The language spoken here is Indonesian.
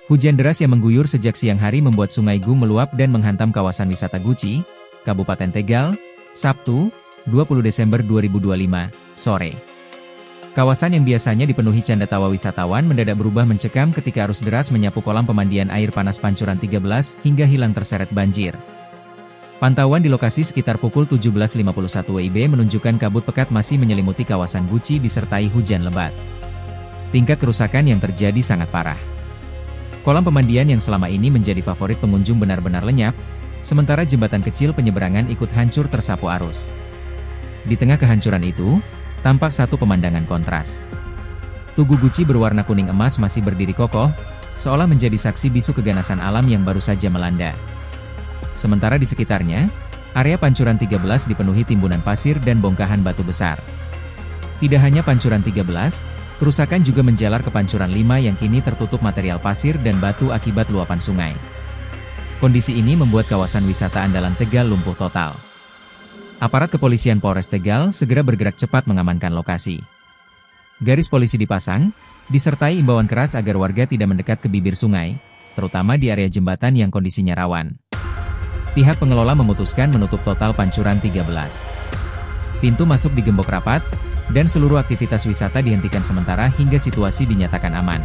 Hujan deras yang mengguyur sejak siang hari membuat Sungai Gu meluap dan menghantam kawasan wisata Guci, Kabupaten Tegal, Sabtu, 20 Desember 2025, sore. Kawasan yang biasanya dipenuhi canda tawa wisatawan mendadak berubah mencekam ketika arus deras menyapu kolam pemandian air panas Pancuran 13 hingga hilang terseret banjir. Pantauan di lokasi sekitar pukul 17.51 WIB menunjukkan kabut pekat masih menyelimuti kawasan Guci disertai hujan lebat. Tingkat kerusakan yang terjadi sangat parah. Kolam pemandian yang selama ini menjadi favorit pengunjung benar-benar lenyap, sementara jembatan kecil penyeberangan ikut hancur tersapu arus. Di tengah kehancuran itu, tampak satu pemandangan kontras. Tugu Guci berwarna kuning emas masih berdiri kokoh, seolah menjadi saksi bisu keganasan alam yang baru saja melanda. Sementara di sekitarnya, area Pancuran 13 dipenuhi timbunan pasir dan bongkahan batu besar. Tidak hanya Pancuran 13, kerusakan juga menjalar ke Pancuran 5 yang kini tertutup material pasir dan batu akibat luapan sungai. Kondisi ini membuat kawasan wisata andalan Tegal lumpuh total. Aparat kepolisian Polres Tegal segera bergerak cepat mengamankan lokasi. Garis polisi dipasang, disertai imbauan keras agar warga tidak mendekat ke bibir sungai, terutama di area jembatan yang kondisinya rawan. Pihak pengelola memutuskan menutup total Pancuran 13. Pintu masuk digembok rapat, dan seluruh aktivitas wisata dihentikan sementara hingga situasi dinyatakan aman.